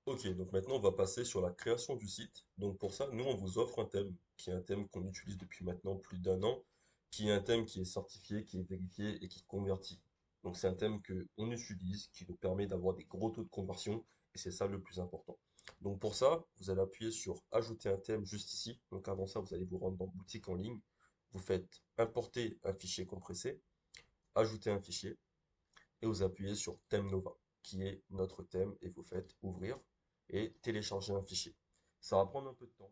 Ok, donc maintenant on va passer sur la création du site. Donc pour ça, nous on vous offre un thème, qui est un thème qu'on utilise depuis maintenant plus d'un an, qui est un thème qui est certifié, qui est vérifié et qui convertit. Donc c'est un thème que on utilise, qui nous permet d'avoir des gros taux de conversion, et c'est ça le plus important. Donc pour ça, vous allez appuyer sur ajouter un thème juste ici. Donc avant ça, vous allez vous rendre dans boutique en ligne. Vous faites importer un fichier compressé, ajouter un fichier, et vous appuyez sur thème Nova, qui est notre thème, et vous faites ouvrir et télécharger un fichier. Ça va prendre un peu de temps,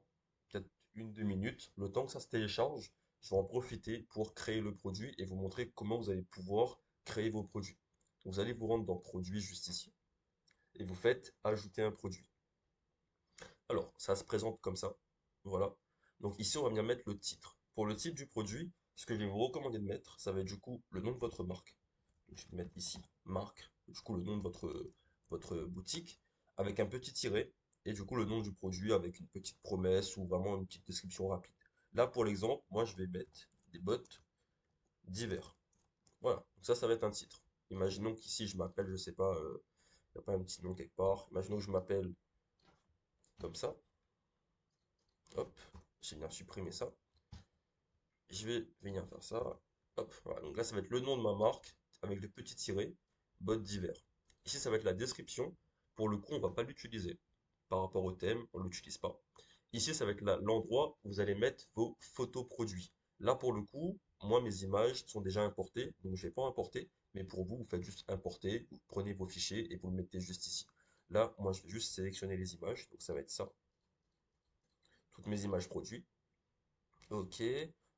peut-être une, 2 minutes. Le temps que ça se télécharge, je vais en profiter pour créer le produit et vous montrer comment vous allez pouvoir créer vos produits. Vous allez vous rendre dans produit juste ici et vous faites ajouter un produit. Alors, ça se présente comme ça. Voilà. Donc ici, on va venir mettre le titre. Pour le titre du produit, ce que je vais vous recommander de mettre, ça va être du coup le nom de votre marque. Donc, je vais mettre ici marque, du coup le nom de votre boutique, avec un petit tiret, et du coup le nom du produit avec une petite promesse ou vraiment une petite description rapide. Là, pour l'exemple, moi je vais mettre des bottes d'hiver. Voilà, donc ça va être un titre. Imaginons qu'ici je m'appelle, je sais pas, il n'y a pas un petit nom quelque part. Imaginons que je m'appelle comme ça. Hop, je vais venir supprimer ça. Je vais venir faire ça. Hop, voilà. Donc là, ça va être le nom de ma marque avec le petit tiret, bottes d'hiver. Ici, ça va être la description. Pour le coup, on va pas l'utiliser. Par rapport au thème, on l'utilise pas. Ici, ça va être l'endroit où vous allez mettre vos photos produits. Là, pour le coup, moi, mes images sont déjà importées, donc je vais pas importer. Mais pour vous, vous faites juste importer, vous prenez vos fichiers et vous le mettez juste ici. Là, moi, je vais juste sélectionner les images, donc ça va être ça. Toutes mes images produits. Ok.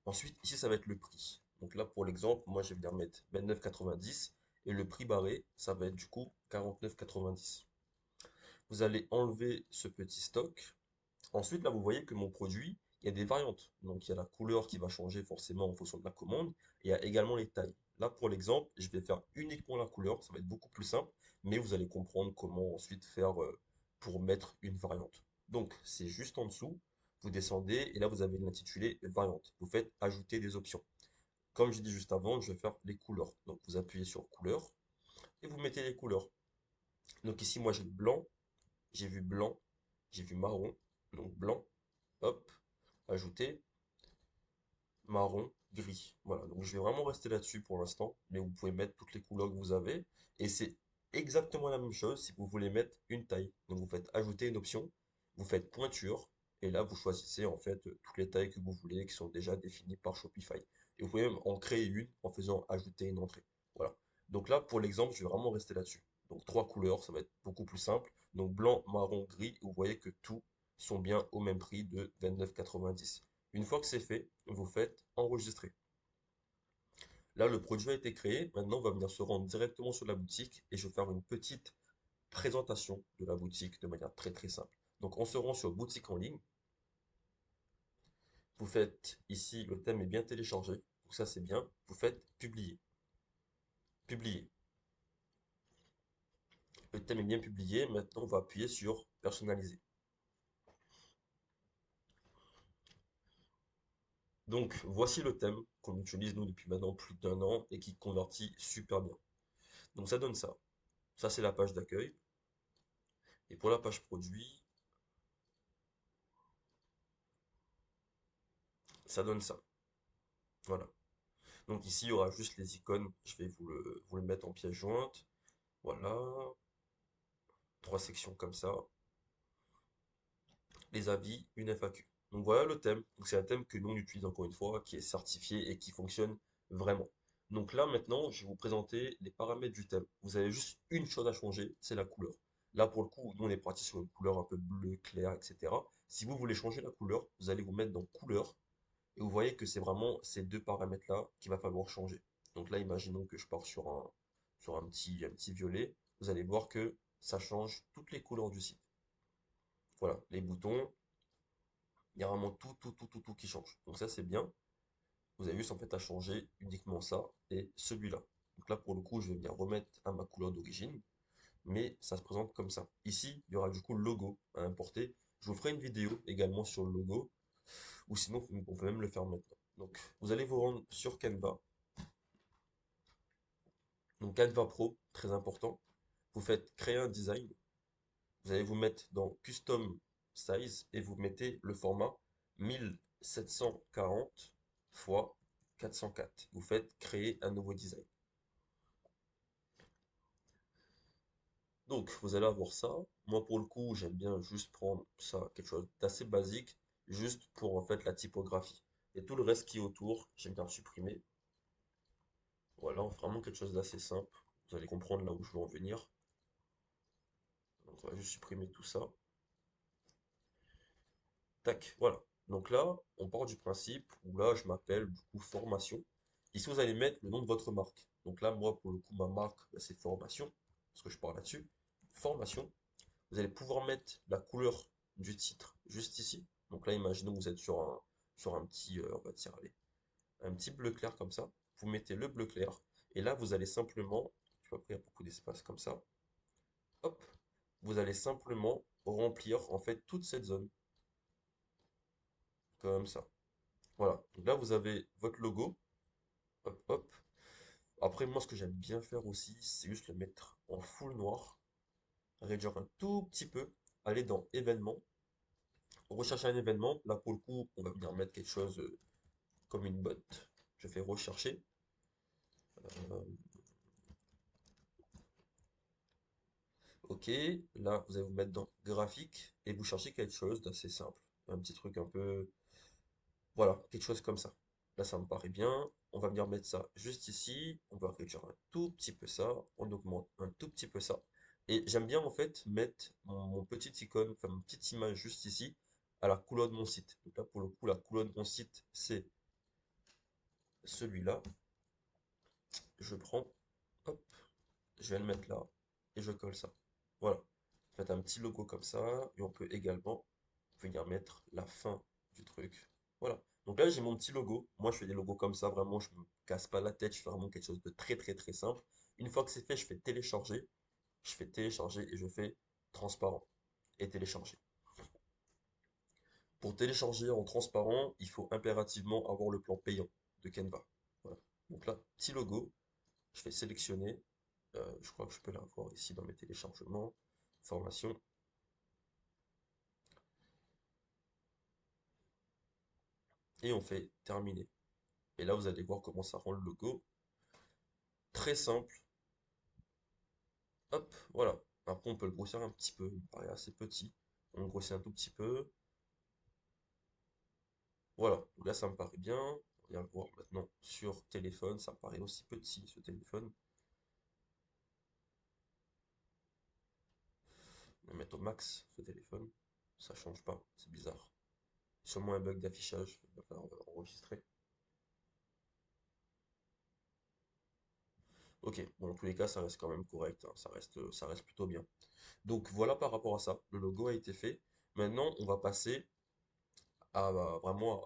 Ensuite, ici, ça va être le prix. Donc là, pour l'exemple, moi, je vais venir mettre 29,90 et le prix barré, ça va être du coup 49,90. Vous allez enlever ce petit stock. Ensuite, là, vous voyez que mon produit, il y a des variantes. Donc, il y a la couleur qui va changer forcément en fonction de la commande. Et il y a également les tailles. Là, pour l'exemple, je vais faire uniquement la couleur. Ça va être beaucoup plus simple. Mais vous allez comprendre comment ensuite faire pour mettre une variante. Donc, c'est juste en dessous. Vous descendez et là, vous avez l'intitulé variante. Vous faites ajouter des options. Comme j'ai dit juste avant, je vais faire les couleurs. Donc, vous appuyez sur couleur et vous mettez les couleurs. Donc, ici, moi, j'ai blanc, j'ai vu blanc, j'ai vu marron. Donc, blanc, hop, ajouter marron, gris. Voilà, donc je vais vraiment rester là-dessus pour l'instant, mais vous pouvez mettre toutes les couleurs que vous avez. Et c'est exactement la même chose si vous voulez mettre une taille. Donc vous faites ajouter une option, vous faites pointure, et là vous choisissez en fait toutes les tailles que vous voulez qui sont déjà définies par Shopify. Et vous pouvez même en créer une en faisant ajouter une entrée. Voilà. Donc là, pour l'exemple, je vais vraiment rester là-dessus. Donc trois couleurs, ça va être beaucoup plus simple. Donc blanc, marron, gris, vous voyez que tous sont bien au même prix de 29,90. Une fois que c'est fait, vous faites enregistrer. Là, le produit a été créé. Maintenant, on va venir se rendre directement sur la boutique et je vais faire une petite présentation de la boutique de manière très très simple. Donc, on se rend sur boutique en ligne. Vous faites ici, le thème est bien téléchargé. Donc ça, c'est bien. Vous faites publier. Publier. Le thème est bien publié. Maintenant, on va appuyer sur personnaliser. Donc, voici le thème qu'on utilise nous depuis maintenant plus d'un an et qui convertit super bien. Donc, ça donne ça. Ça, c'est la page d'accueil. Et pour la page produit, ça donne ça. Voilà. Donc ici, il y aura juste les icônes. Je vais vous le mettre en pièce jointe. Voilà. Trois sections comme ça. Les avis, une FAQ. Donc voilà le thème. Donc c'est un thème que nous on utilise encore une fois, qui est certifié et qui fonctionne vraiment. Donc là maintenant, je vais vous présenter les paramètres du thème. Vous avez juste une chose à changer, c'est la couleur. Là pour le coup, nous on est parti sur une couleur un peu bleu clair, etc. Si vous voulez changer la couleur, vous allez vous mettre dans couleur. Et vous voyez que c'est vraiment ces deux paramètres-là qu'il va falloir changer. Donc là, imaginons que je pars sur un petit violet. Vous allez voir que ça change toutes les couleurs du site. Voilà, les boutons, il y a vraiment tout qui change. Donc ça, c'est bien. Vous avez juste en fait à changer uniquement ça et celui-là. Donc là, pour le coup, je vais venir remettre à ma couleur d'origine, mais ça se présente comme ça. Ici, il y aura du coup le logo à importer. Je vous ferai une vidéo également sur le logo, ou sinon, on peut même le faire maintenant. Donc, vous allez vous rendre sur Canva. Donc Canva Pro, très important. Vous faites créer un design. vous allez vous mettre dans Custom Size et vous mettez le format 1740 x 404. Vous faites créer un nouveau design. Donc, vous allez avoir ça. Moi, pour le coup, j'aime bien juste prendre ça, quelque chose d'assez basique, juste pour en fait la typographie. Et tout le reste qui est autour, j'aime bien le supprimer. Voilà, vraiment quelque chose d'assez simple. Vous allez comprendre là où je veux en venir. Donc, on va juste supprimer tout ça. Tac, voilà. Donc là, on part du principe où là, je m'appelle du coup formation. Ici, vous allez mettre le nom de votre marque. Donc là, moi, pour le coup, ma marque, bah, c'est formation, parce que je parle là-dessus. Formation. Vous allez pouvoir mettre la couleur du titre juste ici. Donc là, imaginons que vous êtes sur un petit, on va dire, allez, un petit bleu clair comme ça. Vous mettez le bleu clair. Et là, vous allez simplement, tu vois, après, il y a beaucoup d'espace comme ça. Hop, vous allez simplement remplir en fait toute cette zone. Comme ça. Voilà. Donc là, vous avez votre logo. Hop, hop. Après, moi, ce que j'aime bien faire aussi, c'est juste le mettre en full noir. Réduire un tout petit peu. Aller dans événements. Rechercher un événement. Là, pour le coup, on va venir mettre quelque chose comme une botte. Je fais rechercher. Euh, ok. Là, vous allez vous mettre dans graphique. Et vous cherchez quelque chose d'assez simple. Un petit truc un peu. Voilà, quelque chose comme ça. Là, ça me paraît bien. On va venir mettre ça juste ici. On va réduire un tout petit peu ça. On augmente un tout petit peu ça. Et j'aime bien en fait mettre mon petit icône, enfin mon petite image juste ici, à la couleur de mon site. Donc là, pour le coup, la couleur de mon site, c'est celui-là. Je prends, hop, je vais le mettre là et je colle ça. Voilà. Faites un petit logo comme ça. Et on peut également venir mettre la fin du truc. Voilà. Donc là, j'ai mon petit logo. Moi, je fais des logos comme ça. Vraiment, je me casse pas la tête. Je fais vraiment quelque chose de très, très, très simple. Une fois que c'est fait, je fais télécharger. Je fais télécharger et je fais transparent et télécharger. Pour télécharger en transparent, il faut impérativement avoir le plan payant de Canva. Voilà. Donc là, petit logo. Je fais sélectionner. Je crois que je peux l'avoir ici dans mes téléchargements. Formation. Et on fait terminer. Et là, vous allez voir comment ça rend le logo. Très simple. Hop, voilà. Après, on peut le grossir un petit peu. Il me paraît assez petit. On le grossit un tout petit peu. Voilà. Donc là, ça me paraît bien. On va le voir maintenant sur téléphone. Ça me paraît aussi petit, ce téléphone. On va mettre au max, ce téléphone. Ça change pas. C'est bizarre. Sûrement un bug d'affichage. Il va falloir enregistrer. Ok. Bon, dans tous les cas, ça reste quand même correct, hein. Ça reste plutôt bien. Donc voilà par rapport à ça. Le logo a été fait. Maintenant, on va passer vraiment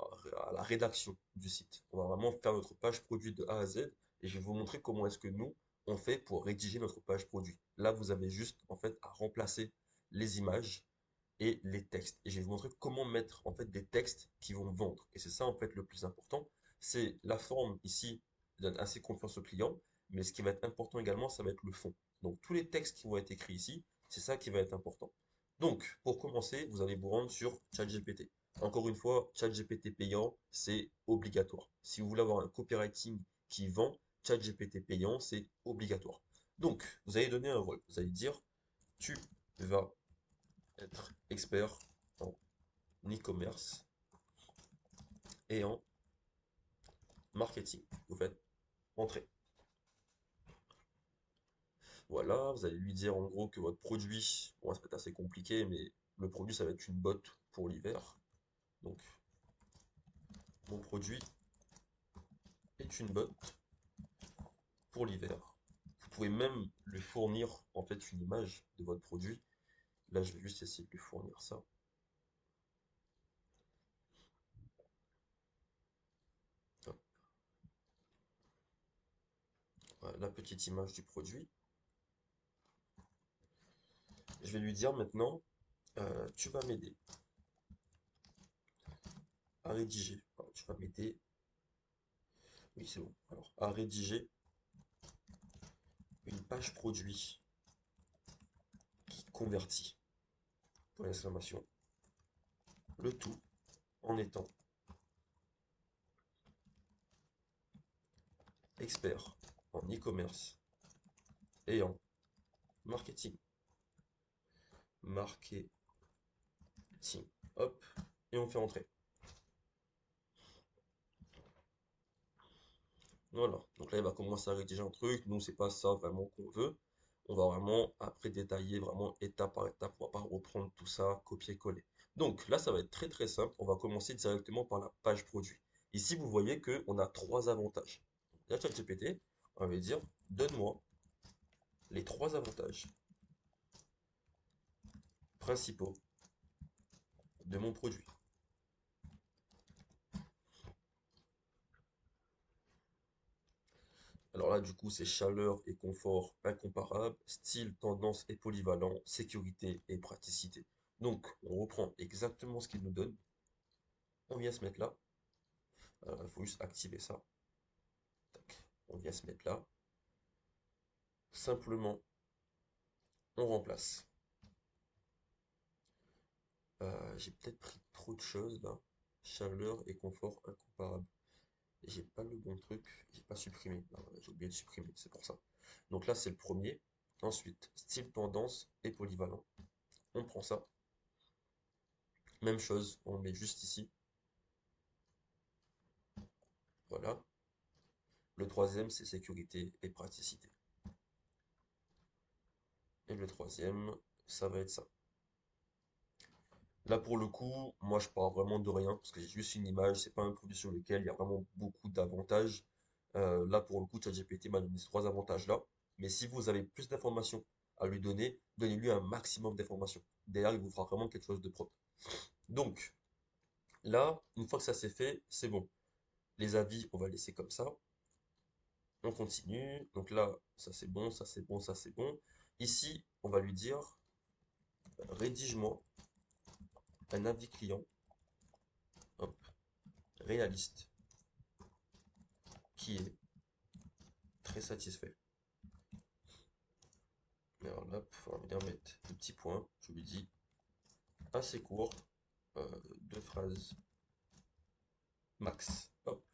à la rédaction du site. On va vraiment faire notre page produit de A à Z et je vais vous montrer comment est-ce que nous, on fait pour rédiger notre page produit. Là, vous avez juste en fait à remplacer les images et les textes. Et je vais vous montrer comment mettre en fait des textes qui vont vendre. Et c'est ça en fait le plus important. C'est la forme ici donne assez confiance au client, mais ce qui va être important également, ça va être le fond. Donc tous les textes qui vont être écrits ici, c'est ça qui va être important. Donc pour commencer, vous allez vous rendre sur ChatGPT. Encore une fois, ChatGPT payant, c'est obligatoire. Si vous voulez avoir un copywriting qui vend, ChatGPT payant, c'est obligatoire. Donc, vous allez donner un rôle. Vous allez dire, tu vas être expert en e-commerce et en marketing. Vous faites entrer. Voilà, vous allez lui dire en gros que votre produit, bon, ça va être assez compliqué, mais le produit, ça va être une botte pour l'hiver. Donc, mon produit est une botte pour l'hiver. Vous pouvez même lui fournir en fait une image de votre produit. Là, je vais juste essayer de lui fournir ça. Hop, voilà, la petite image du produit. Je vais lui dire maintenant, tu vas m'aider à rédiger. Voilà, tu vas m'aider. Oui, c'est bon. Alors, à rédiger une page produit qui convertit. point d'exclamation, le tout en étant expert en e-commerce et en marketing. Marketing. Hop, et on fait entrer. Voilà, donc là il va commencer à rédiger un truc, nous c'est pas ça vraiment qu'on veut. On va vraiment après détailler vraiment étape par étape, on va pas reprendre tout ça, copier-coller. Donc là ça va être très très simple, on va commencer directement par la page produit. Ici vous voyez que on a trois avantages. Là ChatGPT, on va dire donne-moi les trois avantages principaux de mon produit. Alors là, du coup, c'est chaleur et confort incomparable, style, tendance et polyvalent, sécurité et praticité. Donc, on reprend exactement ce qu'il nous donne. On vient se mettre là. Il faut juste activer ça. Tac. On vient se mettre là. Simplement, on remplace. J'ai peut-être pris trop de choses là. Chaleur et confort incomparable. J'ai pas le bon truc. J'ai pas supprimé. Ah, voilà, j'ai oublié de supprimer, c'est pour ça. Donc là, c'est le premier. Ensuite, style, tendance et polyvalent. On prend ça. Même chose, on met juste ici. Voilà. Le troisième, c'est sécurité et praticité. Et le troisième, ça va être ça. Là, pour le coup, moi, je pars vraiment de rien, parce que j'ai juste une image, c'est pas un produit sur lequel il y a vraiment beaucoup d'avantages. Là, pour le coup, ChatGPT m'a donné ces trois avantages-là. Mais si vous avez plus d'informations à lui donner, donnez-lui un maximum d'informations. Derrière, il vous fera vraiment quelque chose de propre. Donc, là, une fois que ça c'est fait, c'est bon. Les avis, on va laisser comme ça. On continue. Donc là, ça c'est bon, ça c'est bon, ça c'est bon. Ici, on va lui dire, rédige-moi un avis client, hop, réaliste, qui est très satisfait. Alors là, on va venir mettre le petit point. Je lui dis, assez court, deux phrases max. Hop.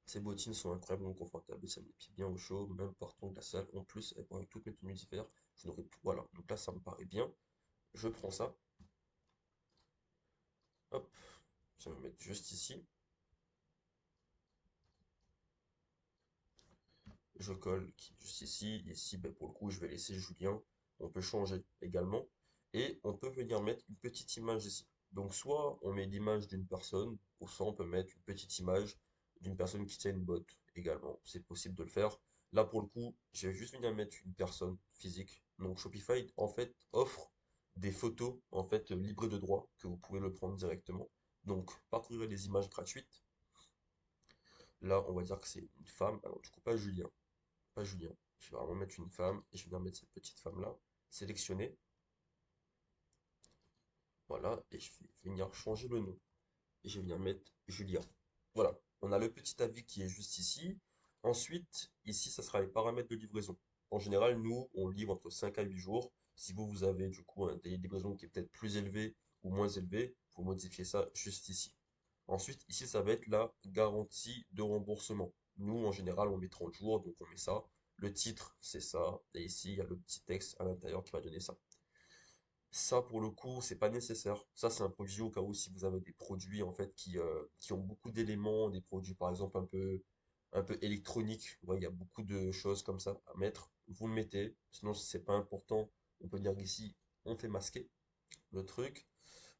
Ces bottines sont incroyablement confortables et ça met les pieds bien au chaud, même partant de la salle. En plus, elles vont avec toutes mes tenues d'hiver. Je n'aurai plus. Voilà, donc là, ça me paraît bien. Je prends ça. Hop, ça va me mettre juste ici. Je colle juste ici. Ici, ben, pour le coup, je vais laisser Julien. On peut changer également. Et on peut venir mettre une petite image ici. Donc, soit on met l'image d'une personne, ou soit on peut mettre une petite image d'une personne qui tient une botte également. C'est possible de le faire. Là, pour le coup, je vais juste venir mettre une personne physique. Donc, Shopify, en fait, offre des photos, en fait, libres de droit, que vous pouvez le prendre directement. Donc, parcourir les images gratuites. Là, on va dire que c'est une femme. Alors, du coup, pas Julien. Pas Julien. Je vais vraiment mettre une femme et je vais venir mettre cette petite femme-là. Sélectionner. Voilà. Et je vais venir changer le nom. Et je vais venir mettre Julia. Voilà. On a le petit avis qui est juste ici. Ensuite, ici, ça sera les paramètres de livraison. En général, nous, on livre entre 5 à 8 jours. Si vous, vous avez du coup un délai de livraison qui est peut-être plus élevé ou moins élevé, vous modifiez ça juste ici. Ensuite, ici, ça va être la garantie de remboursement. Nous, en général, on met 30 jours, donc on met ça. Le titre, c'est ça. Et ici, il y a le petit texte à l'intérieur qui va donner ça. Ça, pour le coup, c'est pas nécessaire. Ça, c'est un provision au cas où si vous avez des produits, en fait, qui ont beaucoup d'éléments, des produits, par exemple, un peu électroniques. Vous voyez, il y a beaucoup de choses comme ça à mettre. Vous le mettez. Sinon, si c'est pas important, on peut dire qu'ici, on fait masquer le truc.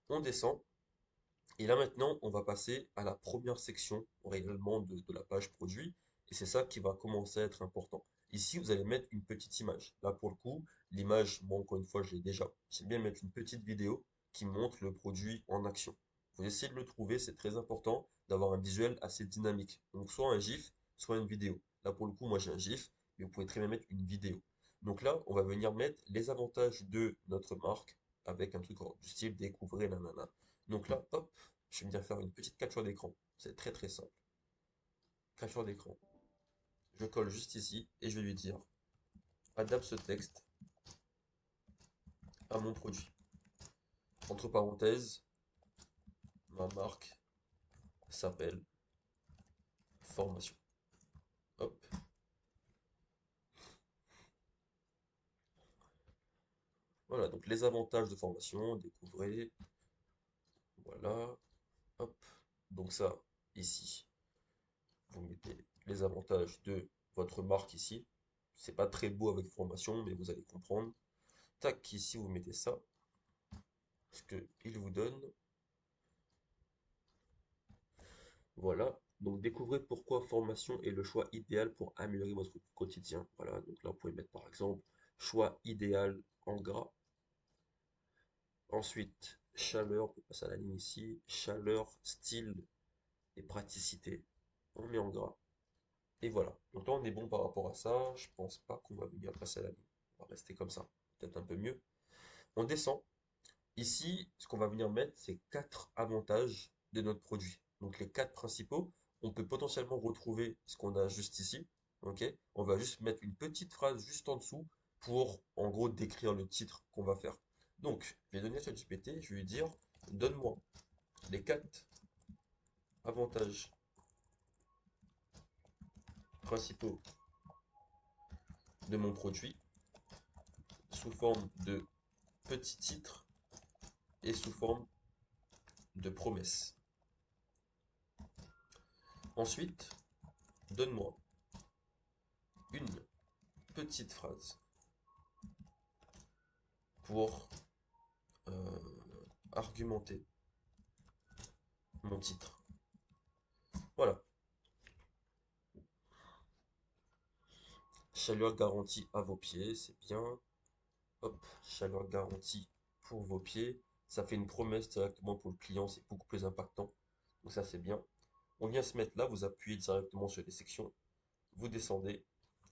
On descend. Et là maintenant, on va passer à la première section réellement de la page produit. Et c'est ça qui va commencer à être important. Ici, vous allez mettre une petite image. Là, pour le coup, l'image, bon, encore une fois, je l'ai déjà. J'aime bien mettre une petite vidéo qui montre le produit en action. Vous essayez de le trouver, c'est très important d'avoir un visuel assez dynamique. Donc, soit un GIF, soit une vidéo. Là, pour le coup, moi, j'ai un GIF, mais vous pouvez très bien mettre une vidéo. Donc là, on va venir mettre les avantages de notre marque avec un truc du style découvrez, nanana. Donc là, hop, je vais venir faire une petite capture d'écran. C'est très très simple. Capture d'écran. Je colle juste ici et je vais lui dire adapte ce texte à mon produit. Entre parenthèses, ma marque s'appelle formation. Hop. Voilà, donc les avantages de formation, découvrez. Voilà. Hop. Donc ça, ici, vous mettez les avantages de votre marque ici. C'est pas très beau avec formation, mais vous allez comprendre. Tac, ici, vous mettez ça. Ce qu'il vous donne. Voilà. Donc découvrez pourquoi formation est le choix idéal pour améliorer votre quotidien. Voilà. Donc là, vous pouvez mettre par exemple choix idéal en gras. Ensuite, chaleur, on peut passer à la ligne ici. Chaleur, style et praticité. On met en gras. Et voilà. Donc là, on est bon par rapport à ça. Je pense pas qu'on va venir passer à la ligne. On va rester comme ça. Peut-être un peu mieux. On descend. Ici, ce qu'on va venir mettre, c'est quatre avantages de notre produit. Donc les quatre principaux, on peut potentiellement retrouver ce qu'on a juste ici. Ok? On va juste mettre une petite phrase juste en dessous pour, en gros, décrire le titre qu'on va faire. Donc, je vais donner à ChatGPT, je vais lui dire, donne-moi les quatre avantages principaux de mon produit sous forme de petits titres et sous forme de promesses. Ensuite, donne-moi une petite phrase pour argumenter mon titre. Voilà. Chaleur garantie à vos pieds, c'est bien. Hop, chaleur garantie pour vos pieds. Ça fait une promesse directement pour le client, c'est beaucoup plus impactant. Donc ça, c'est bien. On vient se mettre là, vous appuyez directement sur les sections. Vous descendez.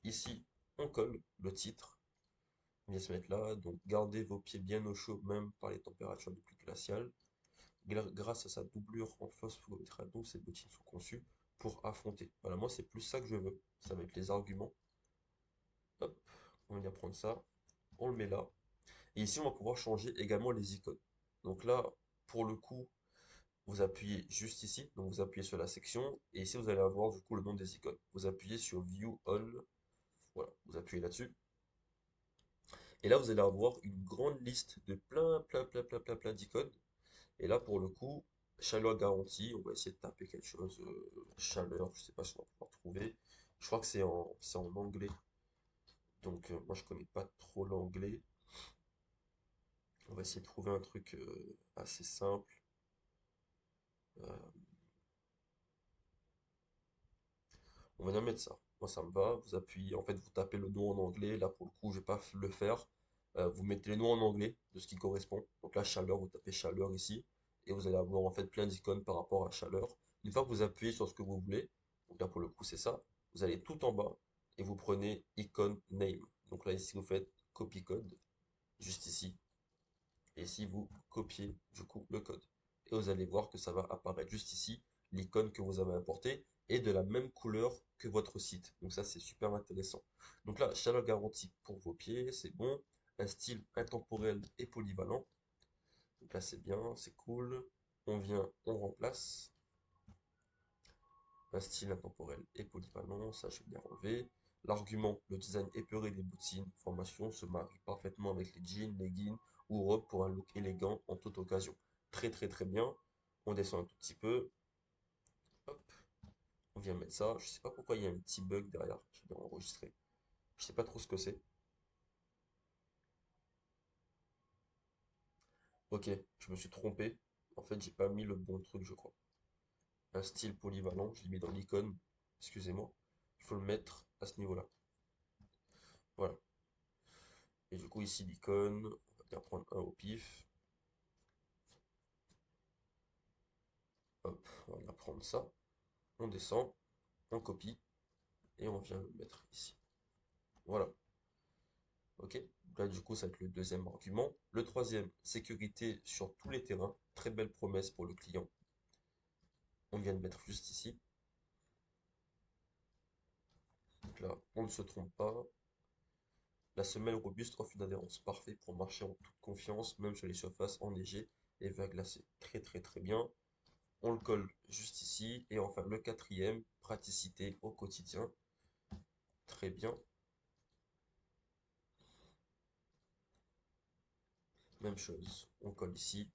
Ici, on colle le titre. On vient se mettre là. Donc, gardez vos pieds bien au chaud, même par les températures les plus glaciales. Grâce à sa doublure en phosphohydrate, ces bottines sont conçues pour affronter. Voilà, moi, c'est plus ça que je veux. Ça va être les arguments. Hop, on vient prendre ça. On le met là. Et ici, on va pouvoir changer également les icônes. Donc là, pour le coup, vous appuyez juste ici. Donc vous appuyez sur la section. Et ici, vous allez avoir du coup le nom des icônes. Vous appuyez sur View All. Voilà, vous appuyez là-dessus. Et là, vous allez avoir une grande liste de plein d'icônes. Et là, pour le coup, chaleur garantie. On va essayer de taper quelque chose. Chaleur, je sais pas si on va pouvoir trouver. Je crois que c'est en anglais. Donc moi, je connais pas trop l'anglais. On va essayer de trouver un truc assez simple. Euh, on va bien mettre ça. Moi, ça me va. Vous appuyez, en fait, vous tapez le nom en anglais. Là, pour le coup, je vais pas le faire. Vous mettez les noms en anglais de ce qui correspond. Donc là, chaleur, vous tapez chaleur ici. Et vous allez avoir en fait plein d'icônes par rapport à chaleur. Une fois que vous appuyez sur ce que vous voulez, donc là, pour le coup, c'est ça. Vous allez tout en bas et vous prenez icône name. Donc là, ici, vous faites copy code, juste ici. Et ici, vous copiez du coup le code. Et vous allez voir que ça va apparaître juste ici, l'icône que vous avez importée est de la même couleur que votre site. Donc ça, c'est super intéressant. Donc là, chaleur garantie pour vos pieds, c'est bon. Un style intemporel et polyvalent. Donc là, c'est bien, c'est cool. On vient, on remplace. Un style intemporel et polyvalent, ça je vais bien enlever. L'argument, le design épeuré des bottines, formation se marie parfaitement avec les jeans, leggings ou robes pour un look élégant en toute occasion. Très bien. On descend un tout petit peu. Hop, on vient mettre ça. Je sais pas pourquoi il y a un petit bug derrière. Je vais enregistrer. Je sais pas trop ce que c'est. Ok, je me suis trompé. En fait, j'ai pas mis le bon truc, je crois. Un style polyvalent, je l'ai mis dans l'icône. Excusez-moi. Il faut le mettre à ce niveau-là. Voilà. Et du coup, ici, l'icône, on va bien prendre un au pif. Hop, on va bien prendre ça. On descend, on copie et on vient le mettre ici. Voilà. Ok. Donc là, du coup, ça va être le deuxième argument. Le troisième, sécurité sur tous les terrains. Très belle promesse pour le client. On vient de mettre juste ici. Donc là, on ne se trompe pas. La semelle robuste offre une adhérence parfaite pour marcher en toute confiance, même sur les surfaces enneigées et verglacées. Très très très bien. On le colle juste ici. Et enfin le quatrième, praticité au quotidien. Très bien. Même chose. On colle ici.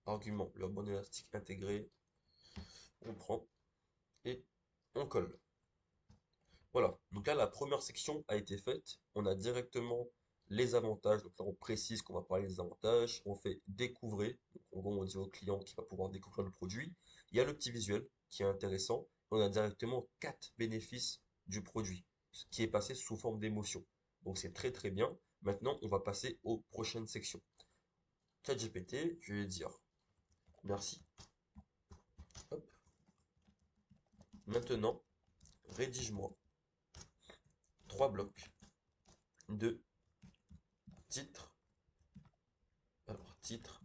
Argument, le bon élastique intégré. On prend et on colle. Voilà, donc là la première section a été faite, on a directement les avantages, donc là on précise qu'on va parler des avantages, on fait découvrir, donc en gros on dit au client qu'il va pouvoir découvrir le produit, il y a le petit visuel qui est intéressant, on a directement 4 bénéfices du produit, ce qui est passé sous forme d'émotion. Donc c'est très très bien, maintenant on va passer aux prochaines sections. ChatGPT, je vais lui dire merci, hop, maintenant rédige-moi 3 blocs de titre. Alors, titre,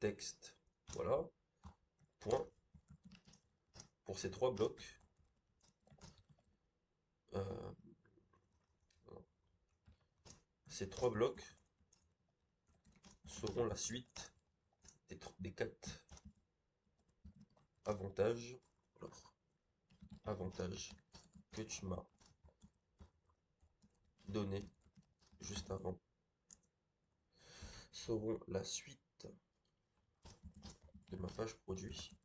texte, voilà, point. Pour ces 3 blocs, euh, ces 3 blocs seront la suite des 4 avantages. Alors, avantages que tu m'as donné juste avant seront la suite de ma page produit.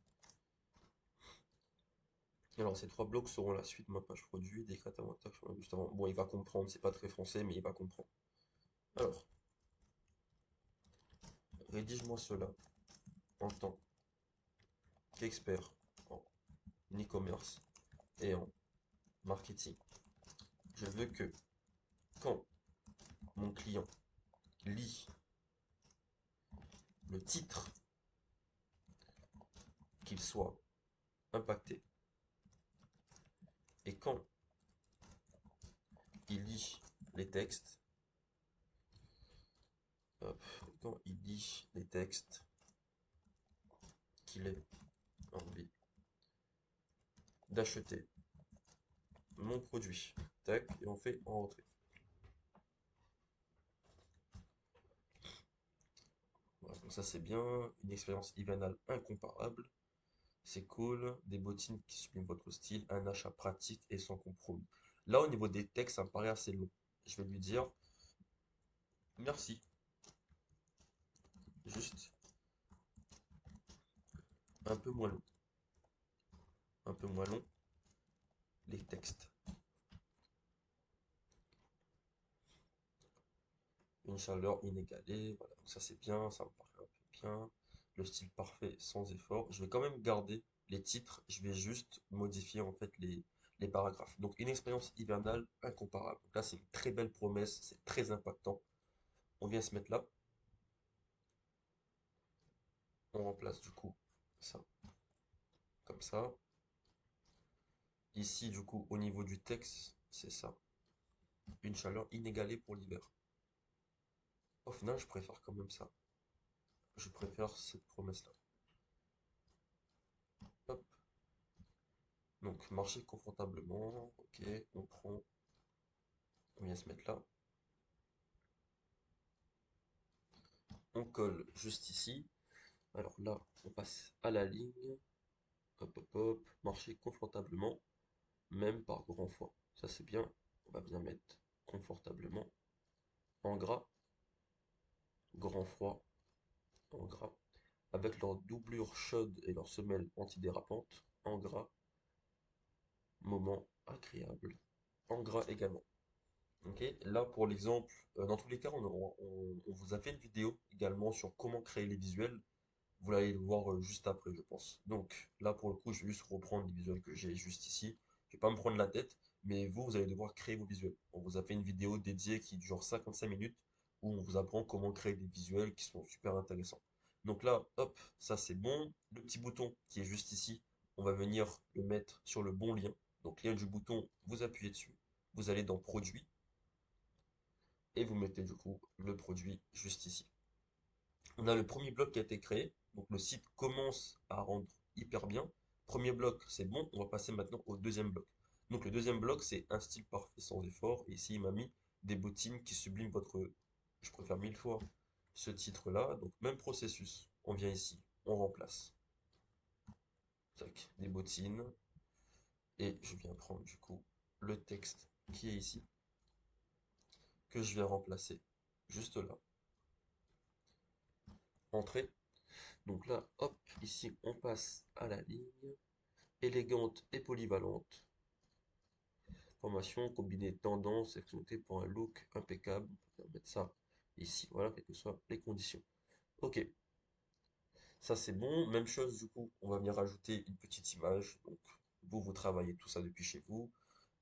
Alors, ces 3 blocs seront la suite de ma page produit, des 4 avantages juste avant. Bon, il va comprendre, c'est pas très français, mais il va comprendre. Alors, rédige-moi cela en tant qu'expert en e-commerce et en marketing. Je veux que quand mon client lit le titre, qu'il soit impacté. Et quand il lit les textes, hop, quand il lit les textes, qu'il ait envie d'acheter mon produit. Tac, et on fait en retrait. Voilà, donc ça c'est bien, une expérience hivernale incomparable. C'est cool, des bottines qui subliment votre style, un achat pratique et sans compromis. Là, au niveau des textes, ça me paraît assez long. Je vais lui dire merci, juste un peu moins long. Un peu moins long, les textes. Une chaleur inégalée, voilà, donc ça c'est bien, ça me paraît un peu bien. Le style parfait sans effort. Je vais quand même garder les titres, je vais juste modifier en fait les paragraphes. Donc une expérience hivernale incomparable. Donc là c'est une très belle promesse, c'est très impactant. On vient se mettre là, on remplace du coup ça, comme ça. Ici du coup au niveau du texte, c'est ça. Une chaleur inégalée pour l'hiver. Au final je préfère quand même ça. Je préfère cette promesse-là. Hop. Donc marcher confortablement, ok, on prend, on vient se mettre là, on colle juste ici. Alors là, on passe à la ligne, hop hop hop, marcher confortablement, même par grand froid. Ça c'est bien, on va bien mettre confortablement, en gras, grand froid, en gras, avec leur doublure chaude et leur semelle antidérapante, en gras, moment agréable, en gras également. Ok, là pour l'exemple, dans tous les cas, on vous a fait une vidéo également sur comment créer les visuels. Vous allez le voir juste après, je pense. Donc là pour le coup, je vais juste reprendre les visuels que j'ai juste ici. Je vais pas me prendre la tête, mais vous allez devoir créer vos visuels. On vous a fait une vidéo dédiée qui dure 55 minutes où on vous apprend comment créer des visuels qui sont super intéressants. Donc là, hop, ça c'est bon. Le petit bouton qui est juste ici, on va venir le mettre sur le bon lien. Donc lien du bouton, vous appuyez dessus. Vous allez dans Produits et vous mettez du coup le produit juste ici. On a le premier bloc qui a été créé, donc le site commence à rendre hyper bien. Premier bloc, c'est bon, on va passer maintenant au deuxième bloc. Donc le deuxième bloc, c'est un style parfait sans effort, et ici il m'a mis des bottines qui subliment votre, je préfère mille fois ce titre-là. Donc, même processus. On vient ici, on remplace. Tac, des bottines. Et je viens prendre du coup le texte qui est ici, que je viens remplacer juste là. Entrée. Donc là, hop, ici, on passe à la ligne. Élégante et polyvalente. Formation combinée tendance et fonctionnalité pour un look impeccable. On peut mettre ça ici, voilà, quelles que soient les conditions. Ok, ça c'est bon. Même chose, du coup, on va venir rajouter une petite image. Donc, vous travaillez tout ça depuis chez vous.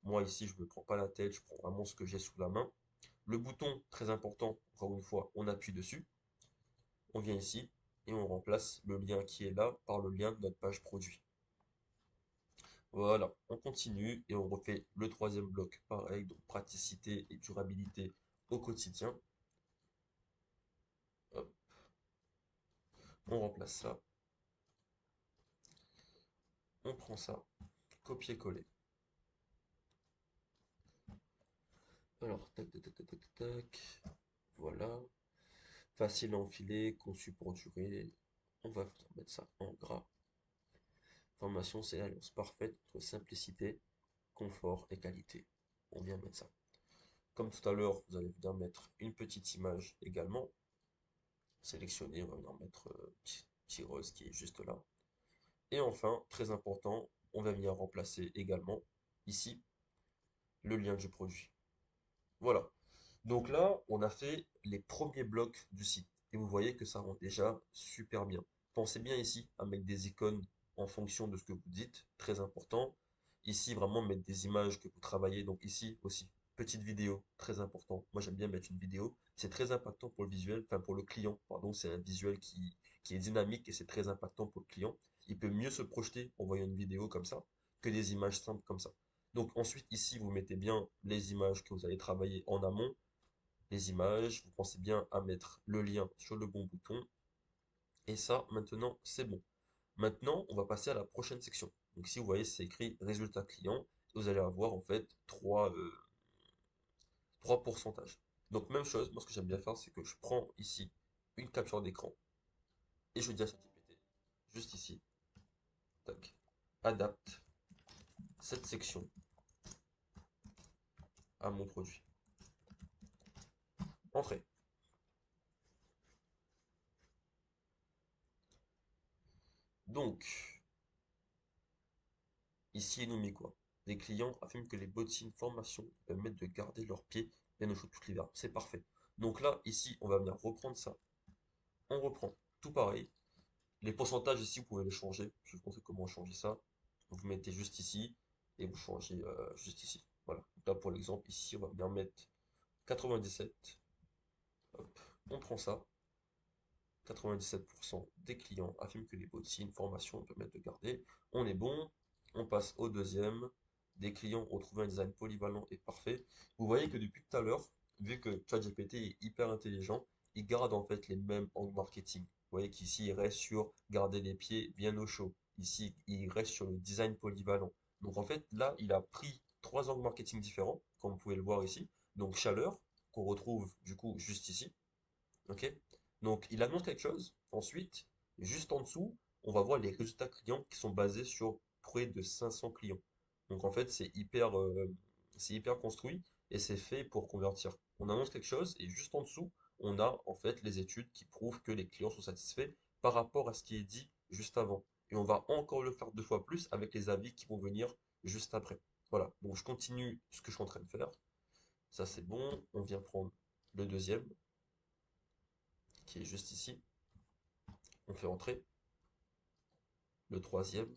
Moi, ici, je ne me prends pas la tête, je prends vraiment ce que j'ai sous la main. Le bouton, très important, encore une fois, on appuie dessus. On vient ici et on remplace le lien qui est là par le lien de notre page produit. Voilà, on continue et on refait le troisième bloc. Pareil, donc praticité et durabilité au quotidien. Hop, on remplace ça, on prend ça, copier-coller. Alors, tac, tac, tac, tac, tac, tac. Voilà. Facile à enfiler, conçu pour durer. On va mettre ça en gras. Formation, c'est l'alliance parfaite entre simplicité, confort et qualité. On vient mettre ça. Comme tout à l'heure, vous allez venir mettre une petite image également. Sélectionner, on va venir mettre petit rose qui est juste là. Et enfin, très important, on va venir remplacer également ici le lien du produit. Voilà. Donc là, on a fait les premiers blocs du site. Et vous voyez que ça rend déjà super bien. Pensez bien ici à mettre des icônes en fonction de ce que vous dites, très important. Ici, vraiment mettre des images que vous travaillez. Donc ici aussi, petite vidéo, très important. Moi, j'aime bien mettre une vidéo. C'est très impactant pour le visuel, enfin pour le client, pardon. C'est un visuel qui est dynamique et c'est très impactant pour le client. Il peut mieux se projeter en voyant une vidéo comme ça que des images simples comme ça. Donc ensuite, ici, vous mettez bien les images que vous allez travailler en amont, les images, vous pensez bien à mettre le lien sur le bon bouton, et ça, maintenant, c'est bon. Maintenant, on va passer à la prochaine section. Donc ici, vous voyez, c'est écrit résultat client, vous allez avoir en fait trois pourcentages. Donc même chose, moi ce que j'aime bien faire, c'est que je prends ici une capture d'écran, et je dis à ChatGPT, juste ici, tac, adapte cette section à mon produit. Entrée. Donc, ici, il nous met quoi? Des clients affirment que les bottines formation permettent de garder leurs pieds bien au chaud tout l'hiver. C'est parfait. Donc là, ici, on va venir reprendre ça. On reprend tout pareil. Les pourcentages ici, vous pouvez les changer. Je vais vous montrer comment changer ça. Vous mettez juste ici et vous changez juste ici. Voilà. Donc là, pour l'exemple, ici, on va venir mettre 97. Hop. On prend ça. 97% des clients affirment que les bottines formation permettent de garder. On est bon. On passe au deuxième. Des clients ont trouvé un design polyvalent et parfait. Vous voyez que depuis tout à l'heure, vu que ChatGPT est hyper intelligent, il garde en fait les mêmes angles marketing. Vous voyez qu'ici, il reste sur garder les pieds bien au chaud. Ici, il reste sur le design polyvalent. Donc en fait, là, il a pris trois angles marketing différents, comme vous pouvez le voir ici. Donc chaleur, qu'on retrouve du coup juste ici. Ok? Donc, il annonce quelque chose. Ensuite, juste en dessous, on va voir les résultats clients qui sont basés sur près de 500 clients. Donc, en fait, c'est hyper construit et c'est fait pour convertir. On annonce quelque chose et juste en dessous, on a en fait les études qui prouvent que les clients sont satisfaits par rapport à ce qui est dit juste avant. Et on va encore le faire deux fois plus avec les avis qui vont venir juste après. Voilà. Donc, je continue ce que je suis en train de faire. Ça, c'est bon. On vient prendre le deuxième qui est juste ici. On fait entrer le troisième,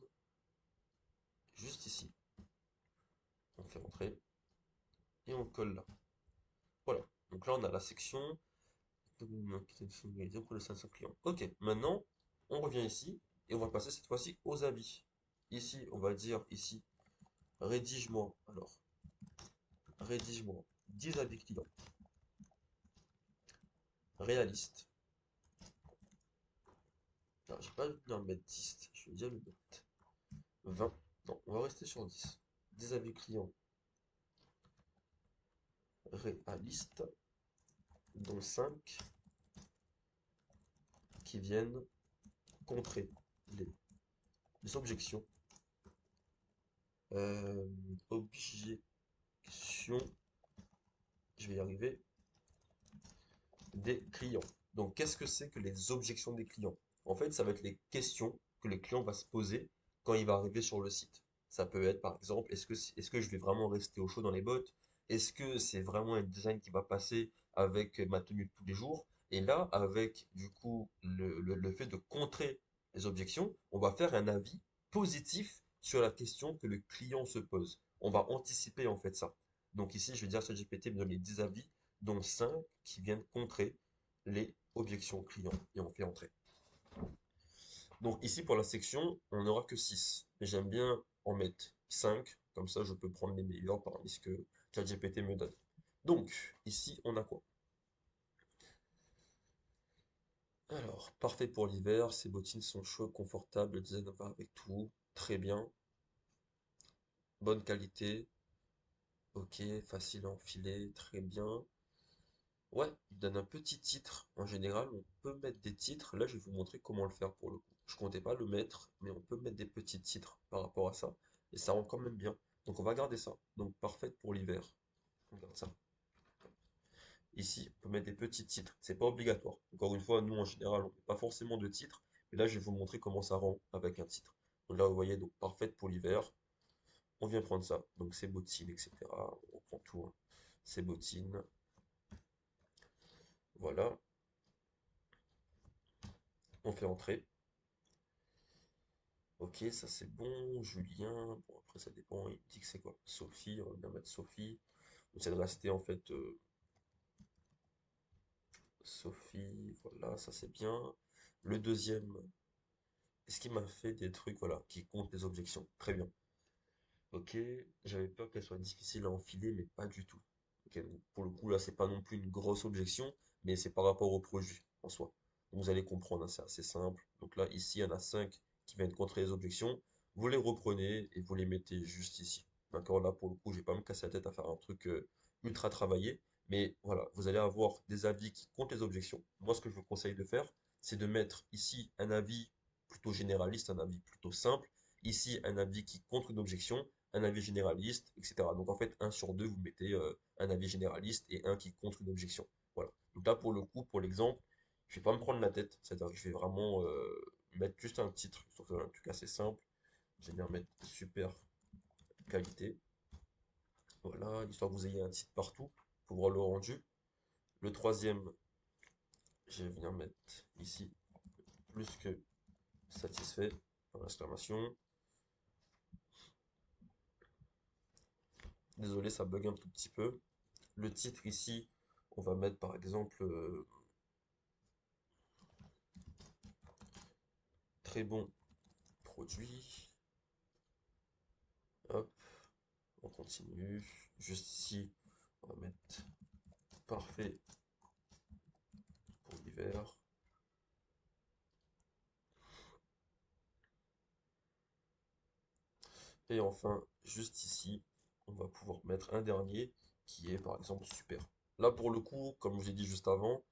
juste ici. On fait entrer et on colle là. Voilà. Donc là, on a la section pour les 500 clients. Ok, maintenant, on revient ici et on va passer cette fois-ci aux avis. Ici, on va dire ici, rédige-moi. Alors, rédige-moi 10 avis clients réalistes. Alors, j'ai pas envie en mettre 10, je vais déjà le mettre 20. Non, on va rester sur 10. 10 avis clients réalistes, dont 5 qui viennent contrer les objections. Euh, Objection, je vais y arriver, des clients. Donc, qu'est-ce que c'est que les objections des clients? En fait, ça va être les questions que le client va se poser quand il va arriver sur le site. Ça peut être, par exemple, est-ce que je vais vraiment rester au chaud dans les bottes? Est-ce que c'est vraiment un design qui va passer avec ma tenue de tous les jours? Et là, avec, du coup, le fait de contrer les objections, on va faire un avis positif sur la question que le client se pose. On va anticiper, en fait, ça. Donc ici, je vais dire à ChatGPT de me donner 10 avis dont 5 qui viennent contrer les objections clients et on fait entrer. Donc ici pour la section, on n'aura que 6. Mais j'aime bien en mettre 5, comme ça je peux prendre les meilleurs parmi ce que ChatGPT me donne. Donc ici on a quoi? Alors, parfait pour l'hiver, ces bottines sont chaudes, confortables, le design va avec tout, très bien, bonne qualité, ok, facile à enfiler, très bien. Ouais, il donne un petit titre. En général, on peut mettre des titres. Là, je vais vous montrer comment le faire pour le coup. Je comptais pas le mettre, mais on peut mettre des petits titres par rapport à ça. Et ça rend quand même bien. Donc, on va garder ça. Donc, parfaite pour l'hiver. On garde ça. Ici, on peut mettre des petits titres. C'est pas obligatoire. Encore une fois, nous, en général, on met pas forcément de titres. Mais là, je vais vous montrer comment ça rend avec un titre. Donc là, vous voyez, donc parfaite pour l'hiver. On vient prendre ça. Donc, ces bottines, etc. On prend tout, hein. Ces bottines. Voilà. On fait entrer. Ok, ça c'est bon. Julien, bon après ça dépend, il dit que c'est quoi? Sophie, on va bien mettre Sophie. On essaie de rester en fait Sophie, voilà, ça c'est bien. Le deuxième, est-ce qu'il m'a fait des trucs, voilà, qui comptent les objections? Très bien. Ok, j'avais peur qu'elle soit difficile à enfiler, mais pas du tout. Ok, donc pour le coup là, c'est pas non plus une grosse objection, mais c'est par rapport au produit en soi. Donc, vous allez comprendre, hein, c'est assez simple. Donc là, ici, il y en a 5 qui viennent contrer les objections. Vous les reprenez et vous les mettez juste ici. D'accord, là pour le coup, je vais pas me casser la tête à faire un truc ultra travaillé, mais voilà, vous allez avoir des avis qui comptent les objections. Moi, ce que je vous conseille de faire, c'est de mettre ici un avis plutôt généraliste, un avis plutôt simple. Ici, un avis qui contre une objection, un avis généraliste, etc. Donc en fait, un sur deux, vous mettez un avis généraliste et un qui contre une objection. Voilà. Donc là, pour le coup, pour l'exemple, je vais pas me prendre la tête. C'est-à-dire que je vais vraiment mettre juste un titre, sur un truc assez simple. Je vais bien mettre super qualité. Voilà, histoire que vous ayez un titre partout pour voir le rendu. Le troisième, je vais venir mettre ici plus que satisfait, par exclamation. Désolé, ça bug un tout petit peu. Le titre ici, on va mettre par exemple très bon produit. Hop, on continue. Juste ici, on va mettre parfait pour l'hiver. Et enfin, juste ici, on va pouvoir mettre un dernier qui est par exemple super. Là, pour le coup, comme je vous ai dit juste avant,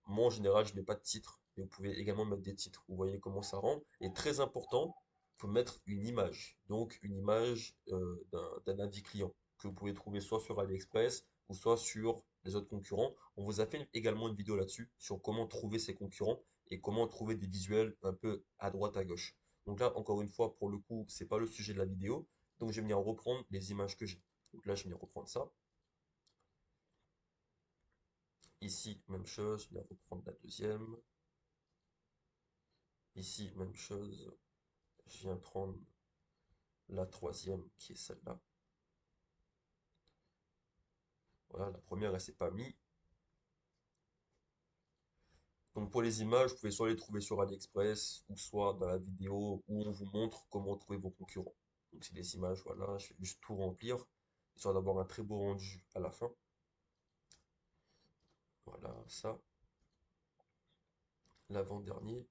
moi en général, je mets pas de titre, mais vous pouvez également mettre des titres. Vous voyez comment ça rend. Et très important, il faut mettre une image. Donc, une image d'un avis client que vous pouvez trouver soit sur AliExpress ou soit sur les autres concurrents. On vous a fait également une vidéo là-dessus sur comment trouver ces concurrents et comment trouver des visuels un peu à droite à gauche. Donc là, encore une fois, pour le coup, c'est pas le sujet de la vidéo. Donc, je vais venir reprendre les images que j'ai. Donc là, je vais venir reprendre ça. Ici, même chose, je vais reprendre la deuxième. Ici, même chose, je viens prendre la troisième qui est celle-là. Voilà, la première, elle s'est pas mise. Donc pour les images, vous pouvez soit les trouver sur AliExpress, ou soit dans la vidéo où on vous montre comment trouver vos concurrents. Donc c'est des images, voilà, je vais juste tout remplir, histoire d'avoir un très beau rendu à la fin. Voilà, ça. L'avant-dernier.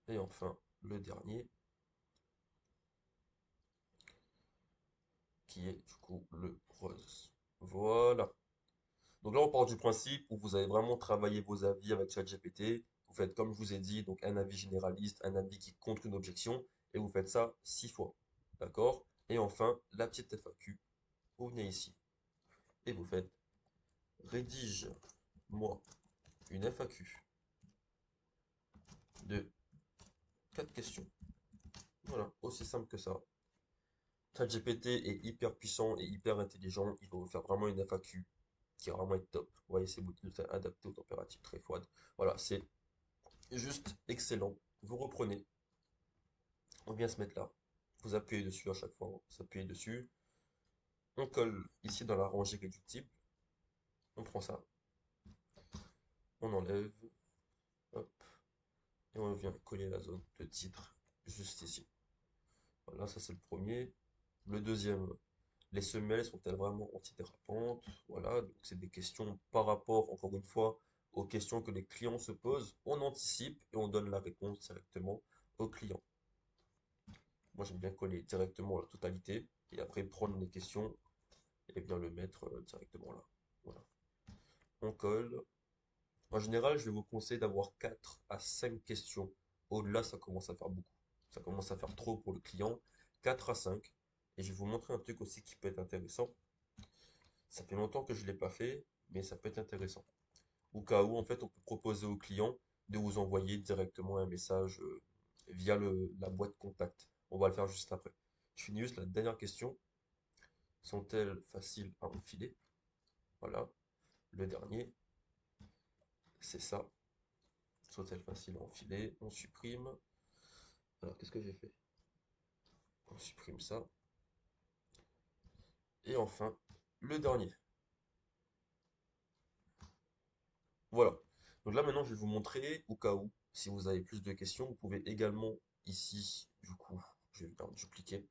Et enfin, le dernier, qui est du coup le rose. Voilà. Donc là, on part du principe où vous avez vraiment travaillé vos avis avec ChatGPT. Vous faites comme je vous ai dit, donc un avis généraliste, un avis qui contre une objection, et vous faites ça 6 fois. D'accord? Et enfin, la petite FAQ. Vous venez ici et vous faites rédige-moi une FAQ de 4 questions. Voilà, aussi simple que ça. ChatGPT est hyper puissant et hyper intelligent. Il va vous faire vraiment une FAQ qui va vraiment être top. Vous voyez, c'est adapté aux températures très froides. Voilà, c'est juste excellent. Vous reprenez, on vient se mettre là. Vous appuyez dessus à chaque fois, vous appuyez dessus. On colle ici dans la rangée réductible. On prend ça, on enlève, hop, et on vient coller la zone de titre juste ici. Voilà, ça c'est le premier. Le deuxième, les semelles sont-elles vraiment antidérapantes? Voilà, donc c'est des questions par rapport, encore une fois, aux questions que les clients se posent. On anticipe et on donne la réponse directement au client. Moi, j'aime bien coller directement la totalité et après prendre les questions et bien le mettre directement là. Voilà. On colle. En général, je vais vous conseiller d'avoir 4 à 5 questions. Au-delà, ça commence à faire beaucoup. Ça commence à faire trop pour le client. 4 à 5. Et je vais vous montrer un truc aussi qui peut être intéressant. Ça fait longtemps que je ne l'ai pas fait, mais ça peut être intéressant. Au cas où, en fait, on peut proposer au client de vous envoyer directement un message via la boîte contact. On va le faire juste après. Je finis juste la dernière question. Sont-elles faciles à enfiler? Voilà. Le dernier, c'est ça. Sont-elles faciles à enfiler? On supprime. Alors, qu'est-ce que j'ai fait? On supprime ça. Et enfin, le dernier. Voilà. Donc là, maintenant, je vais vous montrer, au cas où, si vous avez plus de questions, vous pouvez également, ici, du coup, je vais venir dupliquer.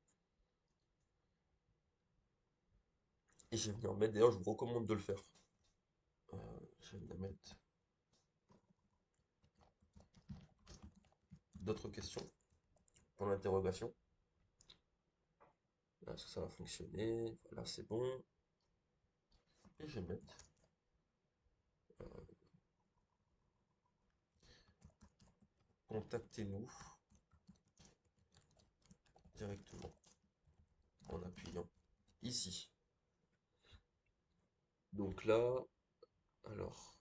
Et je vais venir mettre, d'ailleurs, je vous recommande de le faire. Je vais venir mettre d'autres questions pour l'interrogation. Là, est-ce que ça va fonctionner? Voilà, c'est bon. Et je vais mettre, contactez-nous directement en appuyant ici. Donc là, alors,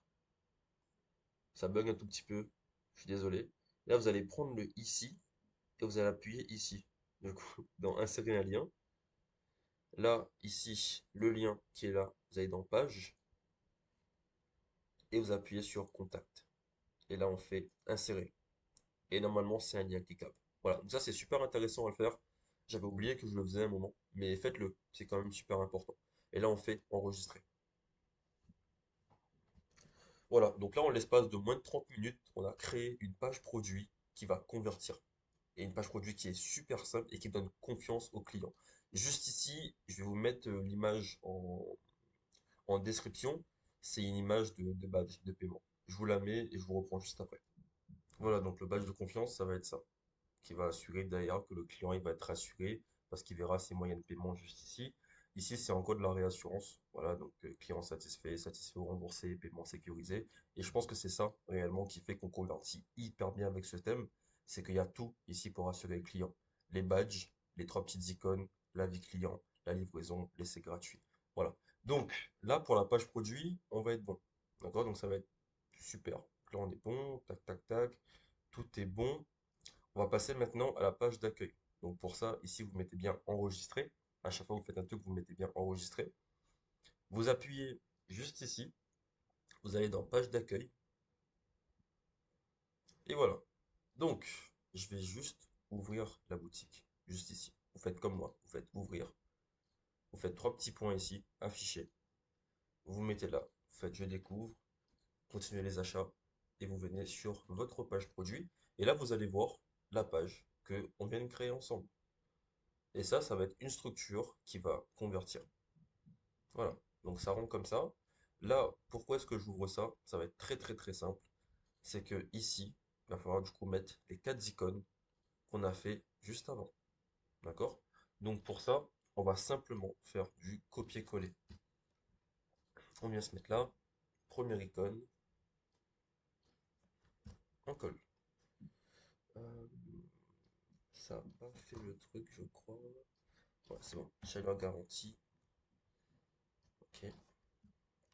ça bug un tout petit peu. Je suis désolé. Là, vous allez prendre le ici et vous allez appuyer ici. Du coup, dans insérer un lien. Là, ici, le lien qui est là, vous allez dans page et vous appuyez sur contact. Et là, on fait insérer. Et normalement, c'est un lien cliquable. Voilà. Donc ça, c'est super intéressant à le faire. J'avais oublié que je le faisais à un moment, mais faites-le. C'est quand même super important. Et là, on fait enregistrer. Voilà. Donc là, en l'espace de moins de 30 minutes, on a créé une page produit qui va convertir. Et une page produit qui est super simple et qui donne confiance au client. Juste ici, je vais vous mettre l'image en description. C'est une image de badge de paiement. Je vous la mets et je vous reprends juste après. Voilà, donc le badge de confiance, ça va être ça, qui va assurer d'ailleurs que le client il va être rassuré parce qu'il verra ses moyens de paiement juste ici. Ici, c'est encore de la réassurance. Voilà, donc client satisfait, satisfait ou remboursé, paiement sécurisé. Et je pense que c'est ça réellement qui fait qu'on convertit hyper bien avec ce thème. C'est qu'il y a tout ici pour assurer le client. Les badges, les 3 petites icônes, l'avis client, la livraison, l'essai gratuit. Voilà. Donc là, pour la page produit, on va être bon. D'accord? Donc ça va être super. Là, on est bon. Tac, tac, tac. Tout est bon. On va passer maintenant à la page d'accueil. Donc pour ça, ici, vous mettez bien enregistrer. À chaque fois que vous faites un truc, vous mettez bien enregistrer. Vous appuyez juste ici. Vous allez dans page d'accueil. Et voilà. Donc, je vais juste ouvrir la boutique. Juste ici. Vous faites comme moi. Vous faites ouvrir. Vous faites 3 petits points ici. Afficher. Vous mettez là. Vous faites je découvre. Continuez les achats. Et vous venez sur votre page produit. Et là, vous allez voir la page que on vient de créer ensemble. Et ça va être une structure qui va convertir. Voilà, donc ça rend comme ça. Là, pourquoi est-ce que j'ouvre ça? Ça va être très très très simple. C'est que ici, il va falloir du coup mettre les 4 icônes qu'on a fait juste avant. D'accord? Donc pour ça, on va simplement faire du copier-coller. On vient se mettre là, première icône, on colle. Euh, Ça n'a pas fait le truc, je crois. Ouais, c'est bon, chaleur garantie. Ok,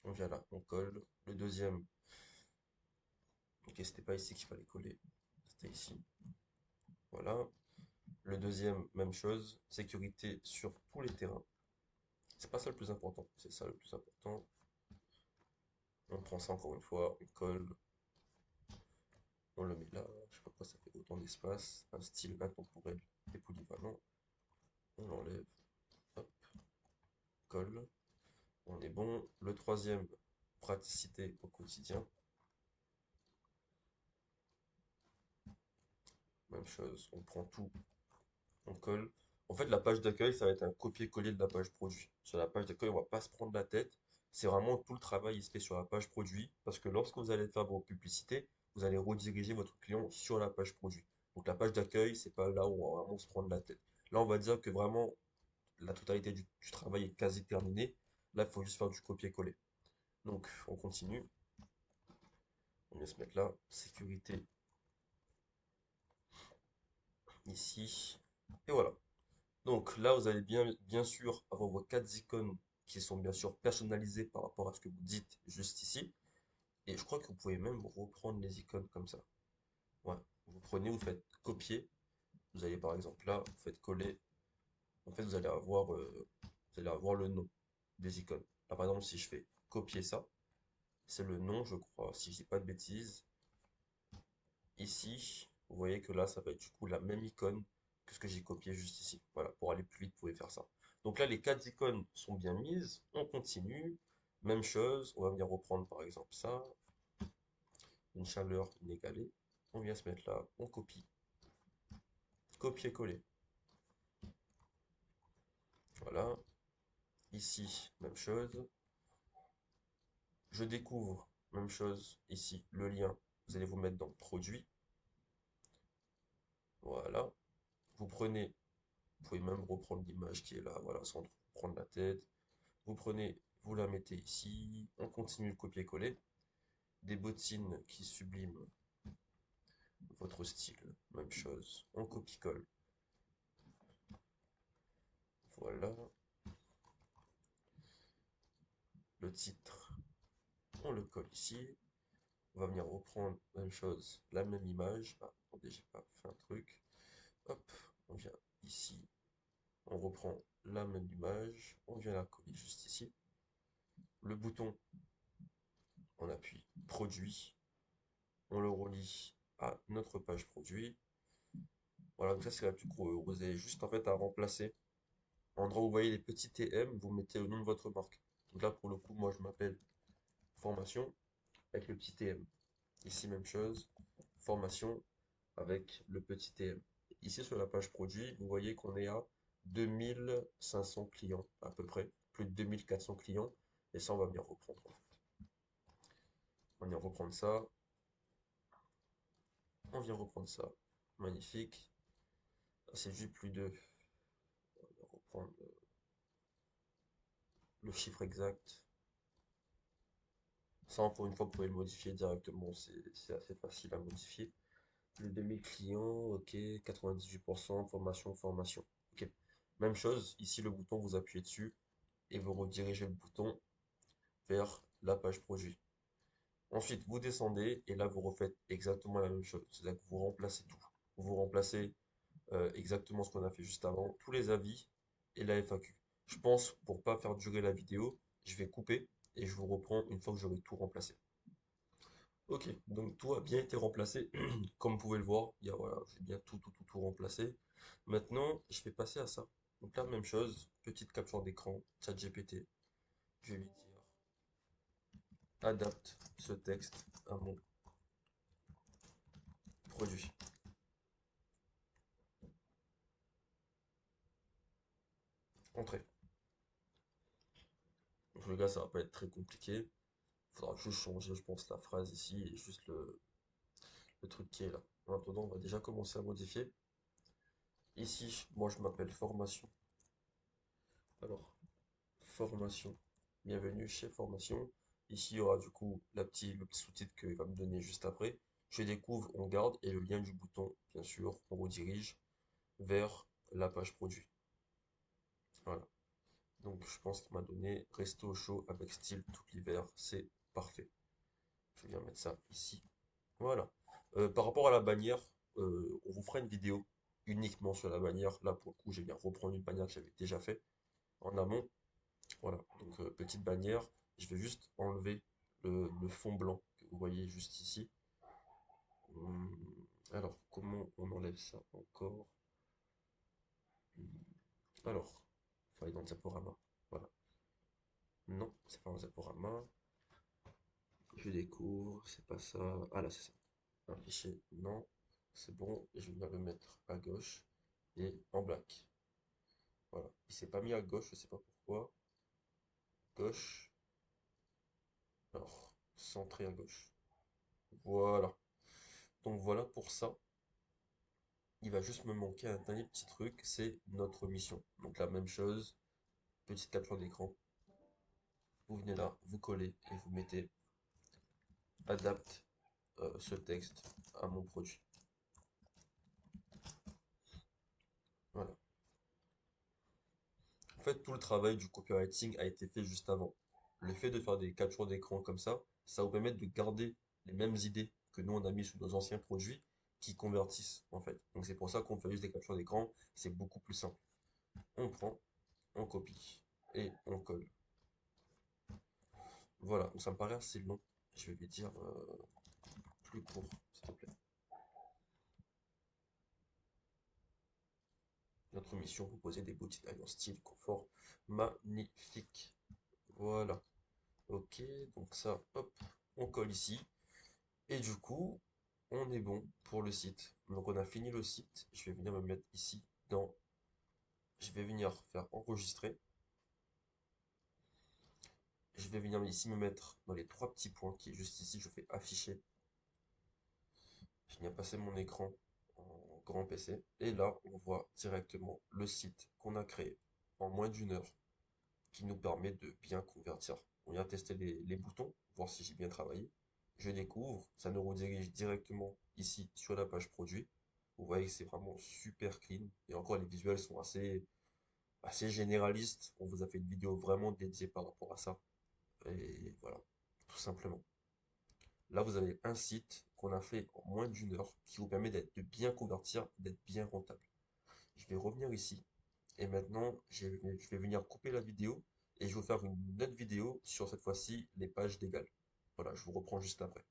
on vient là, on colle. Le deuxième, ok, c'était pas ici qu'il fallait coller, c'était ici. Voilà. Le deuxième, même chose, sécurité sur tous les terrains. C'est pas ça le plus important, c'est ça le plus important. On prend ça encore une fois, on colle, on le met là. Je sais pas pourquoi ça fait autant d'espace. Un style intemporel et polyvalent. On l'enlève, hop, colle. On est bon. Le troisième, praticité au quotidien. Même chose, on prend tout, on colle. En fait, la page d'accueil, ça va être un copier-coller de la page produit. Sur la page d'accueil, on va pas se prendre la tête. C'est vraiment tout le travail, il se fait sur la page produit. Parce que lorsque vous allez faire vos publicités, vous allez rediriger votre client sur la page produit. Donc la page d'accueil, c'est pas là où on va vraiment se prendre la tête. Là, on va dire que vraiment la totalité du travail est quasi terminée. Là, il faut juste faire du copier-coller. Donc, on continue. On vient se mettre là. Sécurité ici. Et voilà. Donc là, vous allez bien sûr avoir vos quatre icônes qui sont bien sûr personnalisées par rapport à ce que vous dites juste ici. Et je crois que vous pouvez même reprendre les icônes comme ça. Ouais. Vous prenez, vous faites copier. Vous allez par exemple là, vous faites coller. En fait, vous allez avoir le nom des icônes. Là, par exemple, si je fais copier ça, c'est le nom, je crois, si je dis pas de bêtises. Ici, vous voyez que là, ça va être du coup la même icône que ce que j'ai copié juste ici. Voilà, pour aller plus vite, vous pouvez faire ça. Donc là, les quatre icônes sont bien mises. On continue. Même chose, on va venir reprendre par exemple ça, une chaleur inégalée. On vient se mettre là, on copie, copier-coller. Voilà. Ici, même chose. Je découvre, même chose. Ici, le lien, vous allez vous mettre dans produit. Voilà. Vous prenez, vous pouvez même reprendre l'image qui est là, voilà, sans trop prendre la tête. Vous prenez, vous la mettez ici, on continue le copier-coller. Des bottines qui subliment votre style, même chose, on copie-colle. Voilà, le titre, on le colle ici. On va venir reprendre, même chose, la même image. Ah, attendez, j'ai pas fait un truc. Hop, on vient ici, on reprend la même image, on vient la coller juste ici. Le bouton, on appuie produit, on le relie à notre page produit. Voilà, donc ça c'est la plus gros. Vous avez juste en fait à remplacer. À l'endroit où vous voyez les petits TM, vous mettez le nom de votre marque. Donc là pour le coup, moi je m'appelle formation avec le petit TM. Ici même chose, formation avec le petit TM. Ici sur la page produit, vous voyez qu'on est à 2500 clients à peu près, plus de 2400 clients. Et ça on va venir reprendre en fait. On va venir reprendre ça, on vient reprendre ça. Magnifique. C'est juste plus de... On va reprendre le chiffre exact. Ça, pour une fois, vous pouvez le modifier directement, c'est assez facile à modifier. Le 2000 clients, ok, 98%, formation, formation. Ok. Même chose, ici le bouton, vous appuyez dessus et vous redirigez le bouton vers la page produit. Ensuite, vous descendez et là, vous refaites exactement la même chose. C'est-à-dire que vous remplacez tout. Vous remplacez exactement ce qu'on a fait juste avant, tous les avis et la FAQ. Je pense, pour pas faire durer la vidéo, je vais couper et je vous reprends une fois que j'aurai tout remplacé. Ok, donc tout a bien été remplacé. Comme vous pouvez le voir, voilà, j'ai bien tout remplacé. Maintenant, je vais passer à ça. Donc là, même chose, petite capture d'écran, ChatGPT. Je vais lui dire, adapte ce texte à mon produit. Entrée. Donc le gars, ça va pas être très compliqué. Il faudra juste changer, je pense, la phrase ici et juste le truc qui est là. En attendant, on va déjà commencer à modifier. Ici, moi, je m'appelle formation Alors, formation. Bienvenue chez Formation. Ici, il y aura du coup le petit sous-titre qu'il va me donner juste après. Je découvre, on garde et le lien du bouton, bien sûr, on redirige vers la page produit. Voilà. Donc, je pense qu'il m'a donné Resto au chaud avec style tout l'hiver. C'est parfait. Je viens mettre ça ici. Voilà. Par rapport à la bannière, on vous fera une vidéo uniquement sur la bannière. Là, pour le coup, j'ai bien reprendre une bannière que j'avais déjà fait en amont. Voilà. Donc, petite bannière. Je vais juste enlever le fond blanc que vous voyez juste ici. Alors, comment on enlève ça encore? Alors, il faut aller dans le Zaporama. Voilà. Non, c'est pas un Zaporama. Je découvre, c'est pas ça. Ah là, c'est ça. Afficher, non. C'est bon. Et je vais venir le mettre à gauche et en black. Voilà. Il s'est pas mis à gauche, je sais pas pourquoi. Gauche. Alors, centré à gauche. Voilà. Donc voilà pour ça. Il va juste me manquer un dernier petit truc, c'est notre mission. Donc la même chose, petite capture d'écran. Vous venez là, vous collez et vous mettez adapte ce texte à mon produit. Voilà. En fait, tout le travail du copywriting a été fait juste avant. Le fait de faire des captures d'écran comme ça vous permet de garder les mêmes idées que nous on a mis sur nos anciens produits qui convertissent en fait. Donc c'est pour ça qu'on fait juste des captures d'écran, c'est beaucoup plus simple. On prend, on copie et on colle. Voilà, donc ça me paraît assez long. Je vais lui dire plus court, s'il te plaît. Notre mission, proposer des beaux designs en style, confort, magnifique. Voilà. Ok, donc ça, hop, on colle ici. Et du coup, on est bon pour le site. Donc on a fini le site. Je vais venir me mettre ici dans... Je vais venir faire enregistrer. Je vais venir ici me mettre dans les trois petits points qui est juste ici. Je fais afficher. Je viens passer mon écran en grand PC. Et là, on voit directement le site qu'on a créé en moins d'une heure qui nous permet de bien convertir. On vient tester les boutons, voir si j'ai bien travaillé. Je découvre, ça nous redirige directement ici sur la page produit. Vous voyez que c'est vraiment super clean. Et encore, les visuels sont assez généralistes. On vous a fait une vidéo vraiment dédiée par rapport à ça. Et voilà, tout simplement. Là, vous avez un site qu'on a fait en moins d'une heure qui vous permet de bien convertir, d'être bien rentable. Je vais revenir ici et maintenant je vais venir couper la vidéo et je vais vous faire une autre vidéo sur cette fois-ci les pages d'égal. Voilà, je vous reprends juste après.